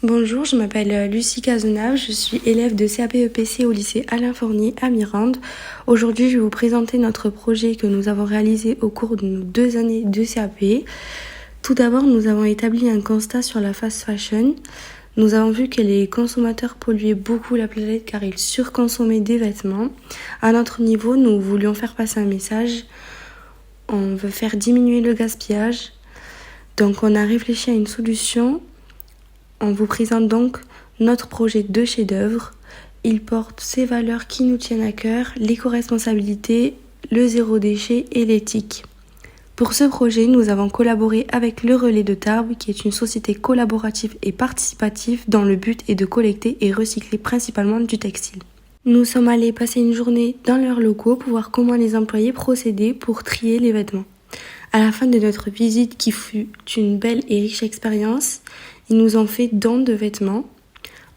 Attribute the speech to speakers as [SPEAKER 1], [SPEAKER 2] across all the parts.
[SPEAKER 1] Bonjour, je m'appelle Lucie Cazenave, je suis élève de CAP-EPC au lycée Alain Fournier à Mirande. Aujourd'hui, je vais vous présenter notre projet que nous avons réalisé au cours de nos 2 années de CAP. Tout d'abord, nous avons établi un constat sur la fast fashion. Nous avons vu que les consommateurs polluaient beaucoup la planète car ils surconsommaient des vêtements. À notre niveau, nous voulions faire passer un message. On veut faire diminuer le gaspillage. Donc, on a réfléchi à une solution. On vous présente donc notre projet de chef-d'œuvre. Il porte ces valeurs qui nous tiennent à cœur, l'éco-responsabilité, le zéro déchet et l'éthique. Pour ce projet, nous avons collaboré avec le Relais de Tarbes, qui est une société collaborative et participative dont le but est de collecter et recycler principalement du textile. Nous sommes allés passer une journée dans leurs locaux pour voir comment les employés procédaient pour trier les vêtements. À la fin de notre visite, qui fut une belle et riche expérience, ils nous ont fait don de vêtements.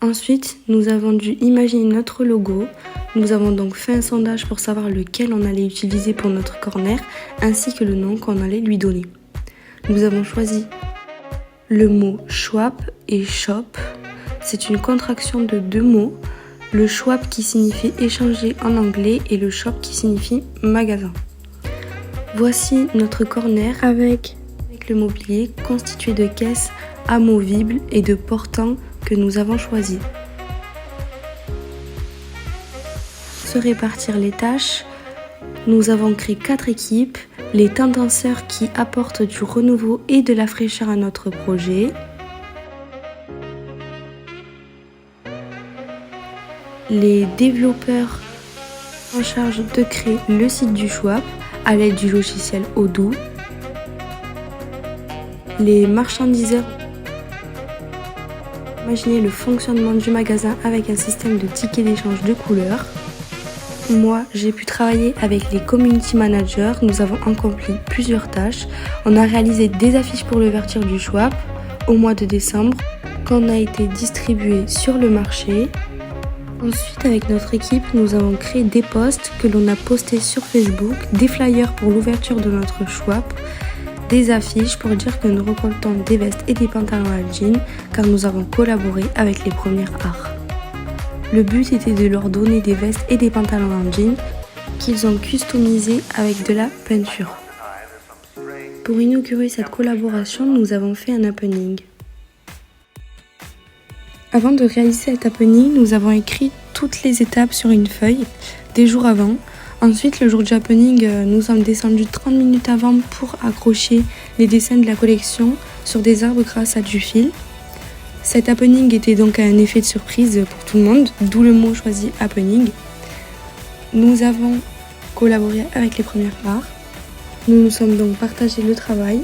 [SPEAKER 1] Ensuite, nous avons dû imaginer notre logo. Nous avons donc fait un sondage pour savoir lequel on allait utiliser pour notre corner, ainsi que le nom qu'on allait lui donner. Nous avons choisi le mot Schwab et Shop. C'est une contraction de 2 mots. Le Schwab qui signifie échanger en anglais et le Shop qui signifie magasin. Voici notre corner avec le mobilier constitué de caisses amovibles et de portants que nous avons choisis. Se répartir les tâches, nous avons créé 4 équipes, les tendanceurs qui apportent du renouveau et de la fraîcheur à notre projet, les développeurs en charge de créer le site du Schwab à l'aide du logiciel Odoo, les marchandiseurs imaginer le fonctionnement du magasin avec un système de tickets d'échange de couleurs. Moi, j'ai pu travailler avec les community managers. Nous avons accompli plusieurs tâches. On a réalisé des affiches pour l'ouverture du Schwab au mois de décembre, qu'on a été distribuées sur le marché. Ensuite, avec notre équipe, nous avons créé des posts que l'on a postés sur Facebook, des flyers pour l'ouverture de notre Schwab, des affiches pour dire que nous récoltons des vestes et des pantalons à jean car nous avons collaboré avec les premières arts. Le but était de leur donner des vestes et des pantalons en jean qu'ils ont customisés avec de la peinture. Pour inaugurer cette collaboration, nous avons fait un happening. Avant de réaliser cet happening, nous avons écrit toutes les étapes sur une feuille des jours avant. Ensuite, le jour du happening, nous sommes descendus 30 minutes avant pour accrocher les dessins de la collection sur des arbres grâce à du fil. Cet happening était donc un effet de surprise pour tout le monde, d'où le mot choisi happening. Nous avons collaboré avec les premières arts. Nous nous sommes donc partagé le travail.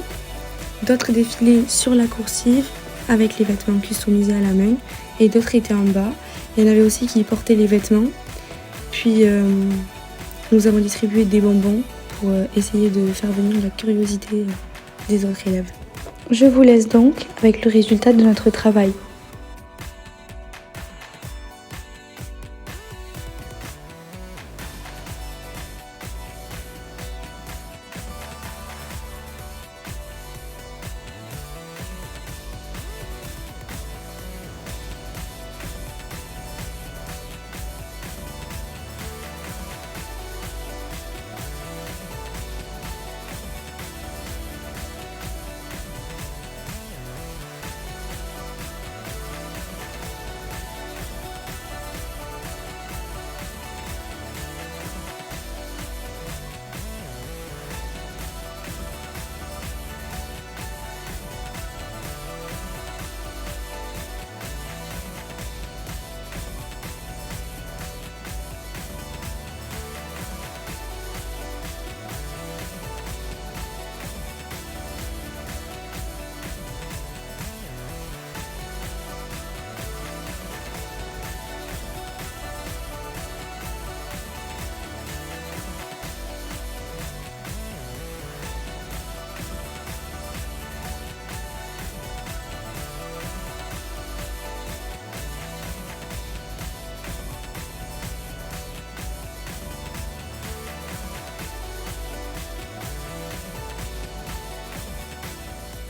[SPEAKER 1] D'autres défilaient sur la coursive avec les vêtements customisés à la main et d'autres étaient en bas. Il y en avait aussi qui portaient les vêtements. Puis nous avons distribué des bonbons pour essayer de faire venir la curiosité des autres élèves. Je vous laisse donc avec le résultat de notre travail.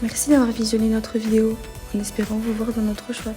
[SPEAKER 1] Merci d'avoir visionné notre vidéo, en espérant vous voir dans notre choix.